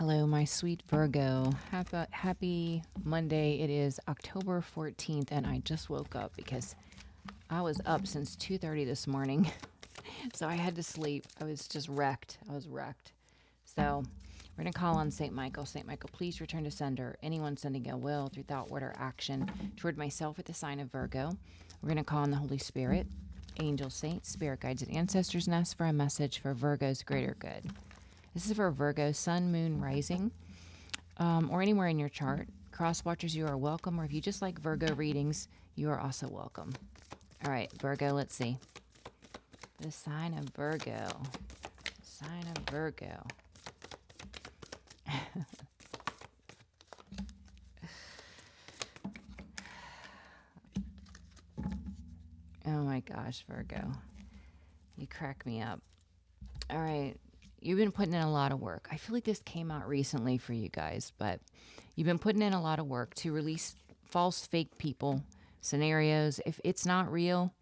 Hello, my sweet Virgo. Happy Monday. It is October 14th, and I just woke up because I was up since 2:30 this morning. So I had to sleep. I was just wrecked. I was wrecked. So we're going to call on St. Michael. St. Michael, please return to sender. Anyone sending a will through thought, word, or action toward myself with the sign of Virgo. We're going to call on the Holy Spirit, angels, saints, spirit guides, and ancestors, and ask for a message for Virgo's greater good. This is for Virgo, sun, moon, rising, or anywhere in your chart. Cross watchers, you are welcome. Or if you just like Virgo readings, you are also welcome. All right, Virgo, let's see. The sign of Virgo. Sign of Virgo. Oh my gosh, Virgo. You crack me up. All right. You've been putting in a lot of work. I feel like this came out recently for you guys, but you've been putting in a lot of work to release false, fake people, scenarios. If it's not real,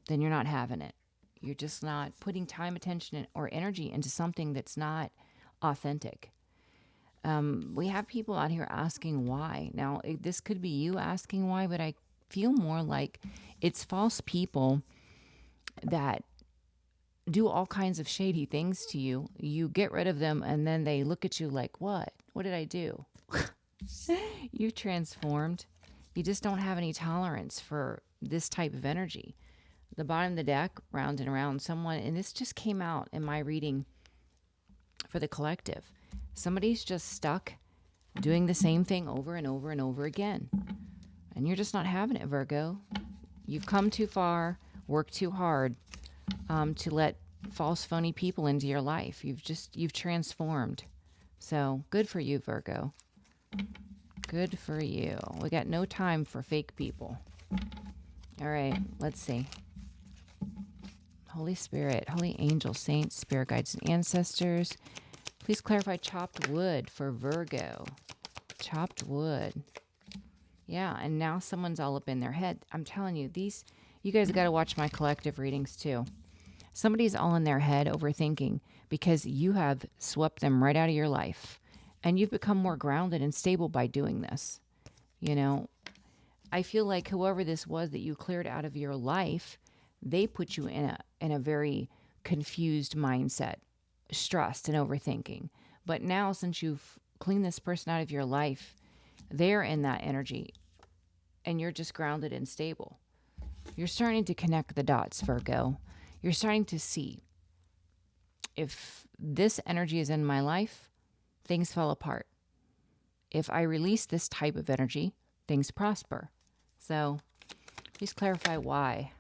then you're not having it. You're just not putting time, attention, or energy into something that's not authentic. We have people out here asking why. Now, this could be you asking why, but I feel more like it's false people that do all kinds of shady things to you. You get rid of them, and then they look at you like, what? What did I do? You've transformed. You just don't have any tolerance for this type of energy. The bottom of the deck, round and around, someone, and this just came out in my reading for the collective. Somebody's just stuck doing the same thing over and over and over again. And you're just not having it, Virgo. You've come too far, worked too hard to let false, phony people into your life. You've transformed. So good for you, Virgo. Good for you. We got no time for fake people. All right, let's see. Holy Spirit, holy angels, saints, spirit guides, and ancestors, please clarify chopped wood for Virgo. Chopped wood. Yeah, and now someone's all up in their head. I'm telling you, you guys got to watch my collective readings too. Somebody's all in their head overthinking because you have swept them right out of your life. And you've become more grounded and stable by doing this. You know, I feel like whoever this was that you cleared out of your life, they put you in a very confused mindset, stressed and overthinking. But now, since you've cleaned this person out of your life, they're in that energy and you're just grounded and stable. You're starting to connect the dots, Virgo. You're starting to see, if this energy is in my life, things fall apart. If I release this type of energy, things prosper. So please clarify why.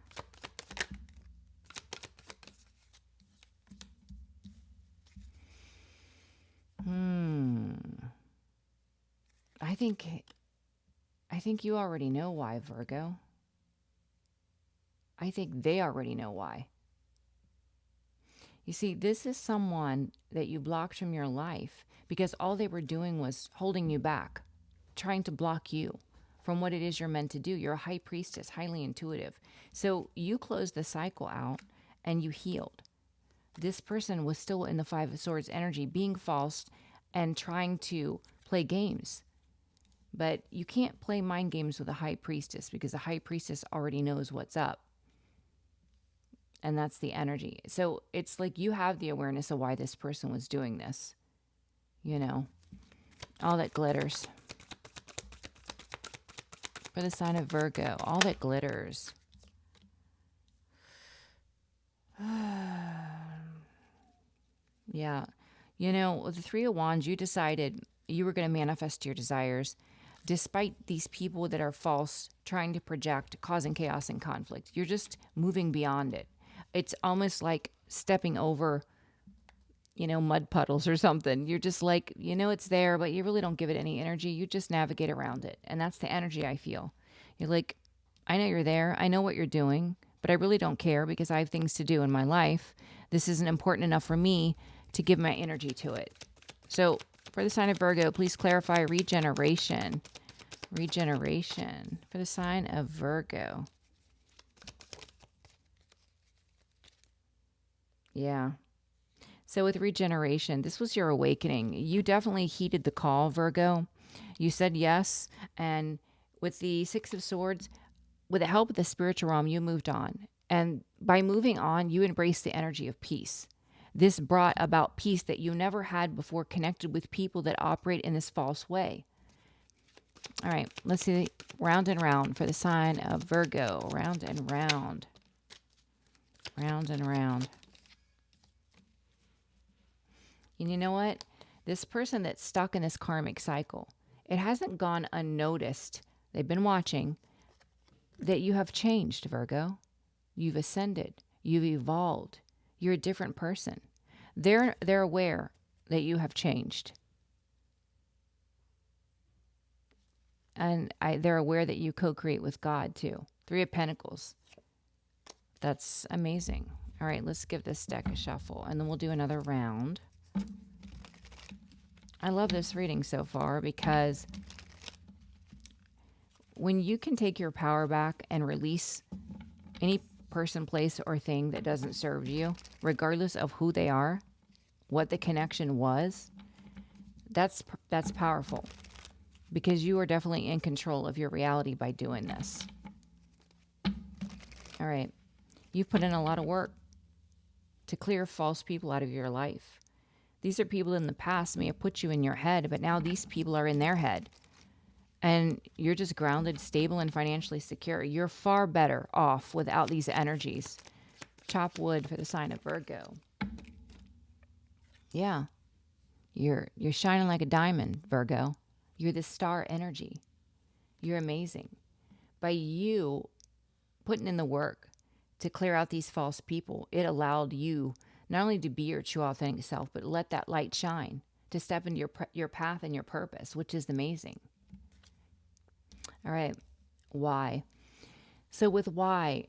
I think you already know why, Virgo. I think they already know why. You see, this is someone that you blocked from your life because all they were doing was holding you back, trying to block you from what it is you're meant to do. You're a high priestess, highly intuitive. So you closed the cycle out and you healed. This person was still in the Five of Swords energy, being false and trying to play games. But you can't play mind games with a high priestess because a high priestess already knows what's up. And that's the energy. So it's like you have the awareness of why this person was doing this. You know, all that glitters. For the sign of Virgo, all that glitters. Yeah. You know, with the Three of Wands, you decided you were going to manifest your desires despite these people that are false, trying to project, causing chaos and conflict. You're just moving beyond it. It's almost like stepping over, mud puddles or something. You're just like, it's there, but you really don't give it any energy. You just navigate around it. And that's the energy I feel. You're like, I know you're there. I know what you're doing, but I really don't care because I have things to do in my life. This isn't important enough for me to give my energy to it. So for the sign of Virgo, please clarify regeneration. Regeneration for the sign of Virgo. Yeah. So with regeneration, this was your awakening. You definitely heeded the call, Virgo. You said yes. And with the Six of Swords, with the help of the spiritual realm, you moved on. And by moving on, you embraced the energy of peace. This brought about peace that you never had before, connected with people that operate in this false way. All right, let's see. Round and round for the sign of Virgo. Round and round. Round and round. And you know what? This person that's stuck in this karmic cycle, it hasn't gone unnoticed. They've been watching that you have changed, Virgo. You've ascended. You've evolved. You're a different person. They're aware that you have changed. And they're aware that you co-create with God too. Three of Pentacles. That's amazing. All right, let's give this deck a shuffle, and then we'll do another round. I love this reading so far because when you can take your power back and release any person, place, or thing that doesn't serve you, regardless of who they are, what the connection was, that's powerful, because you are definitely in control of your reality by doing this. All right. You've put in a lot of work to clear false people out of your life. These are people in the past may have put you in your head, but now these people are in their head. And you're just grounded, stable, and financially secure. You're far better off without these energies. Chop wood for the sign of Virgo. Yeah. You're shining like a diamond, Virgo. You're the star energy. You're amazing. By you putting in the work to clear out these false people, it allowed you not only to be your true authentic self, but let that light shine, to step into your path and your purpose, which is amazing. All right. Why? So with why,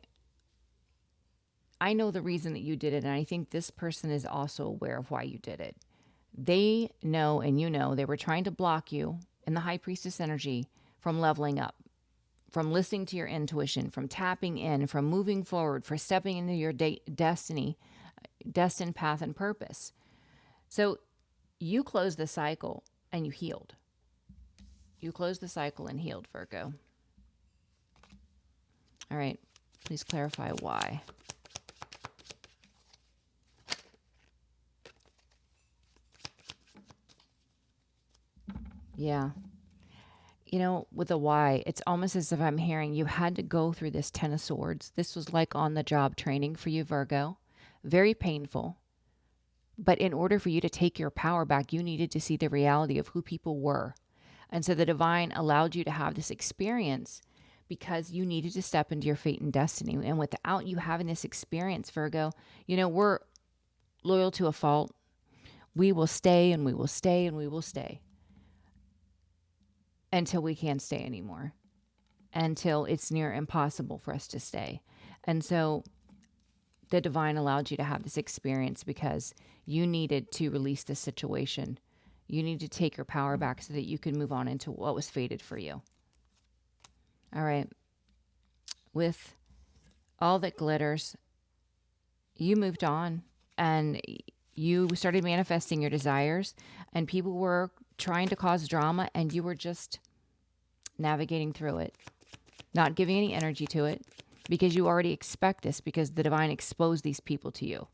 I know the reason that you did it, and I think this person is also aware of why you did it. They know, and you know, they were trying to block you in the high priestess energy from leveling up, from listening to your intuition, from tapping in, from moving forward, for stepping into your destined path and purpose. So you closed the cycle and you healed. You closed the cycle and healed, Virgo. All right. Please clarify why. Yeah. You know, with the why, it's almost as if I'm hearing you had to go through this 10 of Swords. This was like on-the-job training for you, Virgo. Very painful. But in order for you to take your power back, you needed to see the reality of who people were. And so the divine allowed you to have this experience because you needed to step into your fate and destiny. And without you having this experience, Virgo, you know, we're loyal to a fault. We will stay and we will stay and we will stay until we can't stay anymore, until it's near impossible for us to stay. And so the divine allowed you to have this experience because you needed to release this situation. You need to take your power back so that you can move on into what was fated for you. All right. With all that glitters, you moved on and you started manifesting your desires, and people were trying to cause drama, and you were just navigating through it, not giving any energy to it, because you already expect this, because the divine exposed these people to you.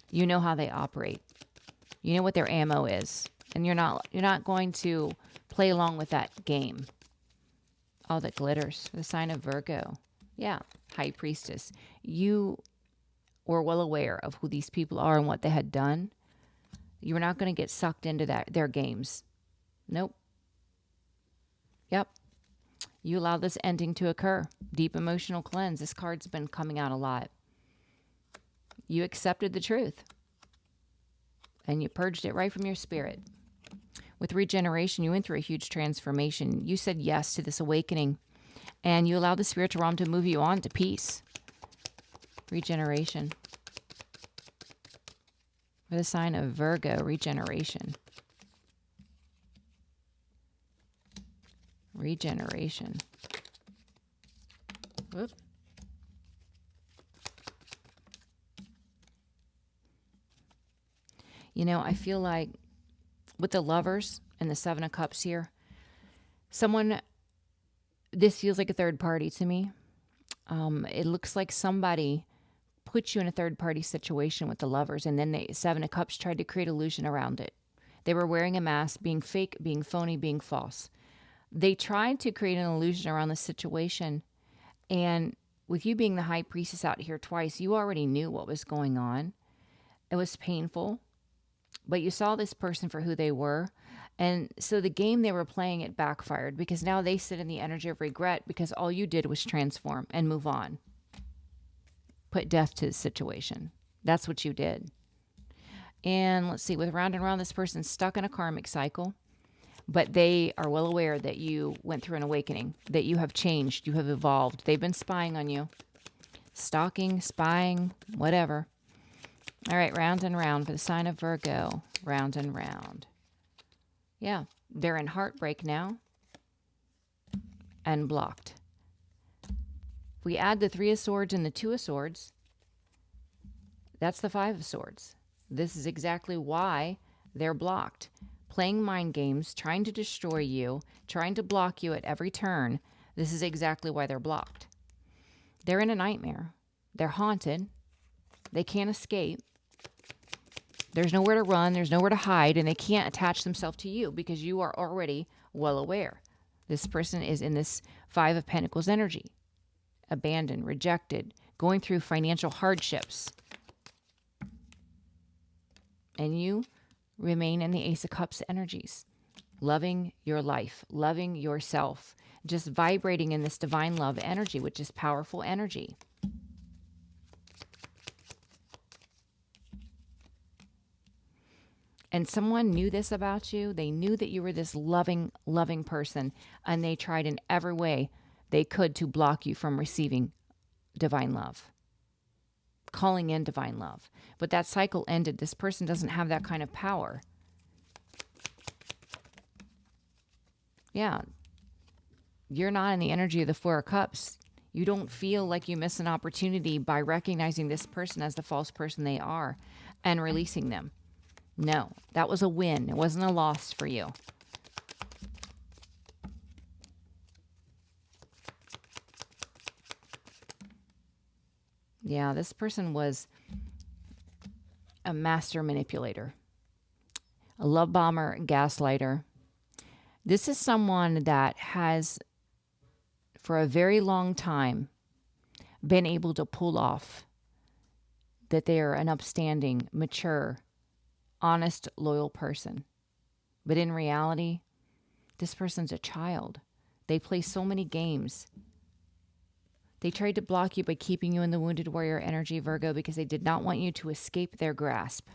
You know how they operate. You know what their ammo is, and you're not going to play along with that game. All that glitters, the sign of Virgo. Yeah, high priestess. You were well aware of who these people are and what they had done. You were not going to get sucked into their games. Nope. Yep. You allowed this ending to occur. Deep emotional cleanse. This card's been coming out a lot. You accepted the truth. And you purged it right from your spirit. With regeneration, you went through a huge transformation. You said yes to this awakening. And you allowed the spiritual realm to move you on to peace. Regeneration. For the sign of Virgo, regeneration. Regeneration. Whoop. You know, I feel like with the Lovers and the Seven of Cups here, someone, this feels like a third party to me. It looks like somebody put you in a third party situation with the Lovers, and then the Seven of Cups tried to create illusion around it. They were wearing a mask, being fake, being phony, being false. They tried to create an illusion around the situation. And with you being the high priestess out here twice, you already knew what was going on. It was painful, but you saw this person for who they were. And so the game they were playing, it backfired, because now they sit in the energy of regret because all you did was transform and move on. Put death to the situation. That's what you did. And let's see, with round and round, this person's stuck in a karmic cycle, but they are well aware that you went through an awakening, that you have changed, you have evolved. They've been spying on you. Stalking, spying, whatever. All right, round and round for the sign of Virgo. Round and round. Yeah, they're in heartbreak now and blocked. We add the Three of Swords and the Two of Swords. That's the Five of Swords. This is exactly why they're blocked. Playing mind games, trying to destroy you, trying to block you at every turn. This is exactly why they're blocked. They're in a nightmare. They're haunted. They can't escape. There's nowhere to run. There's nowhere to hide. And they can't attach themselves to you because you are already well aware. This person is in this Five of Pentacles energy. Abandoned, rejected, going through financial hardships. And you remain in the Ace of Cups energies, loving your life, loving yourself, just vibrating in this divine love energy, which is powerful energy. And someone knew this about you. They knew that you were this loving, loving person, and they tried in every way they could to block you from receiving divine love, calling in divine love. But that cycle ended. This person doesn't have that kind of power. Yeah. You're not in the energy of the Four of Cups. You don't feel like you miss an opportunity by recognizing this person as the false person they are and releasing them. No, that was a win. It wasn't a loss for you. Yeah, this person was a master manipulator, a love bomber, gaslighter. This is someone that has, for a very long time, been able to pull off that they are an upstanding, mature, honest, loyal person. But in reality, this person's a child. They play so many games. They tried to block you by keeping you in the wounded warrior energy, Virgo, because they did not want you to escape their grasp.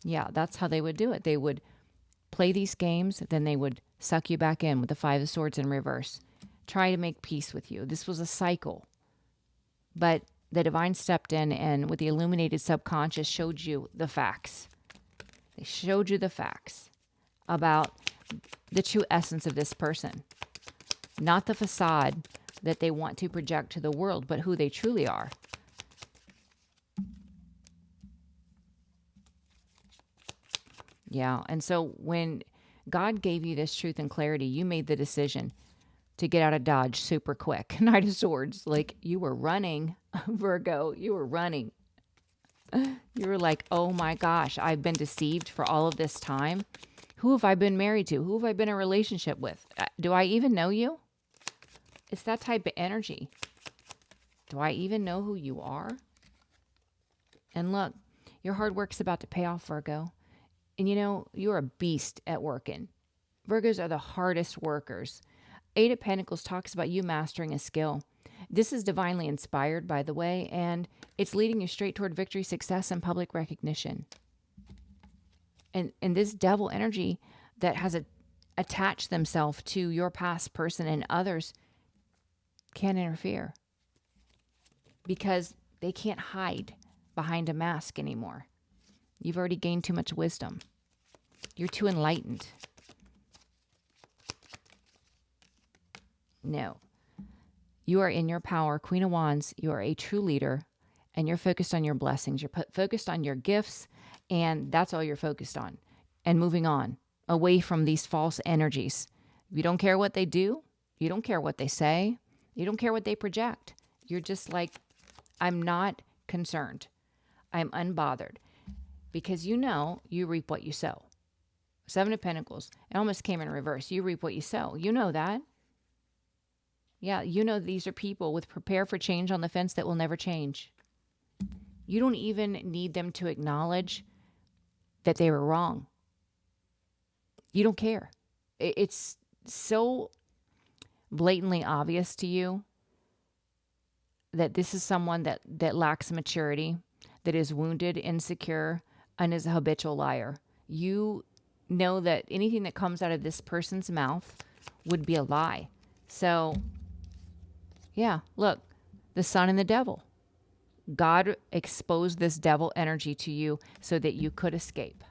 Yeah, that's how they would do it. They would play these games, then they would suck you back in with the Five of Swords in reverse. Try to make peace with you. This was a cycle. But the divine stepped in and with the illuminated subconscious showed you the facts. They showed you the facts about the true essence of this person. Not the facade that they want to project to the world, but who they truly are. Yeah, and so when God gave you this truth and clarity, you made the decision to get out of Dodge super quick. Knight of Swords, like you were running, Virgo, you were running. You were like, oh my gosh, I've been deceived for all of this time. Who have I been married to? Who have I been in a relationship with? Do I even know you? It's that type of energy. Do I even know who you are? And look, your hard work's about to pay off, Virgo. And you know, you're a beast at working. Virgos are the hardest workers. Eight of Pentacles talks about you mastering a skill. This is divinely inspired, by the way, and it's leading you straight toward victory, success, and public recognition. And this devil energy that has attached themselves to your past person and others can't interfere because they can't hide behind a mask anymore. You've already gained too much wisdom. You're too enlightened. No. You are in your power. Queen of Wands, you are a true leader, and you're focused on your blessings. You're focused on your gifts, and that's all you're focused on. And moving on, away from these false energies. You don't care what they do. You don't care what they say. You don't care what they project. You're just like, I'm not concerned. I'm unbothered. Because you know you reap what you sow. Seven of Pentacles. It almost came in reverse. You reap what you sow. You know that. Yeah, you know these are people with prepare for change on the fence that will never change. You don't even need them to acknowledge that they were wrong. You don't care. It's so blatantly obvious to you that this is someone that lacks maturity, that is wounded, insecure, and is a habitual liar. You know that anything that comes out of this person's mouth would be a lie. So, yeah, look, the sun and the devil. God exposed this devil energy to you so that you could escape.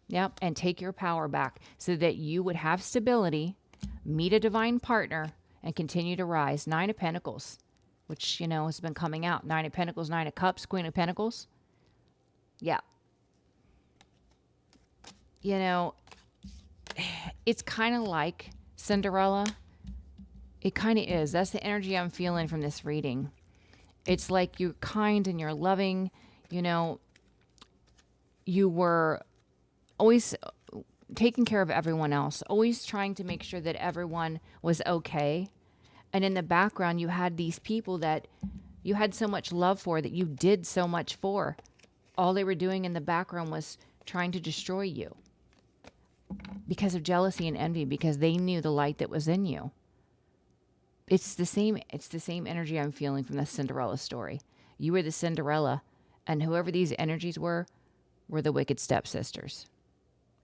Yep, and take your power back so that you would have stability, meet a divine partner, and continue to rise. Nine of Pentacles, which, you know, has been coming out. Nine of Pentacles, Nine of Cups, Queen of Pentacles. Yeah. You know, it's kind of like Cinderella. It kind of is. That's the energy I'm feeling from this reading. It's like you're kind and you're loving. You know, you were always taking care of everyone else, always trying to make sure that everyone was okay. And in the background, you had these people that you had so much love for, that you did so much for. All they were doing in the background was trying to destroy you because of jealousy and envy, because they knew the light that was in you. It's the same energy I'm feeling from the Cinderella story. You were the Cinderella, and whoever these energies were the wicked stepsisters.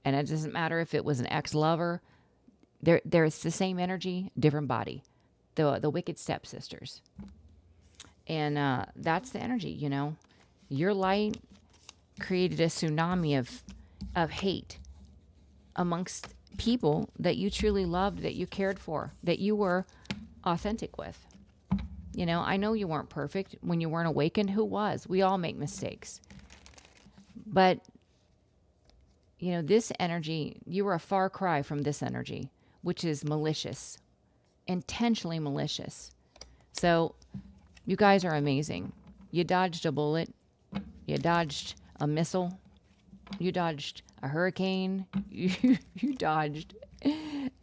And it doesn't matter if it was an ex-lover. There's the same energy, different body. The wicked stepsisters. And that's the energy, you know. Your light created a tsunami of hate amongst people that you truly loved, that you cared for, that you were authentic with. You know, I know you weren't perfect when you weren't awakened. Who was? We all make mistakes. But, you know, this energy, you were a far cry from this energy, which is malicious, intentionally malicious. So you guys are amazing. You dodged a bullet. You dodged a missile. You dodged a hurricane. You dodged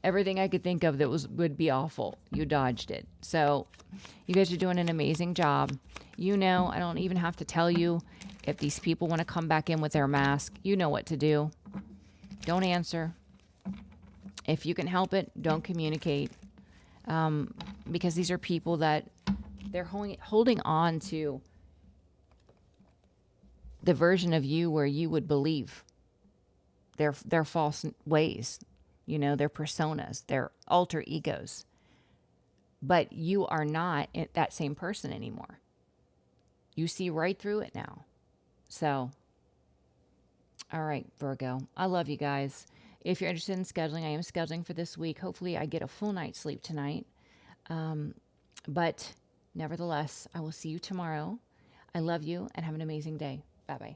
everything I could think of that would be awful. You dodged it. So you guys are doing an amazing job. You know, I don't even have to tell you, if these people want to come back in with their mask, you know what to do. Don't answer. If you can help it, don't communicate. Because these are people that they're holding on to the version of you where you would believe their false ways, you know, their personas, their alter egos. But you are not that same person anymore. You see right through it now. So, all right, Virgo, I love you guys. If you're interested in scheduling, I am scheduling for this week. Hopefully I get a full night's sleep tonight. But nevertheless, I will see you tomorrow. I love you and have an amazing day. Bye-bye.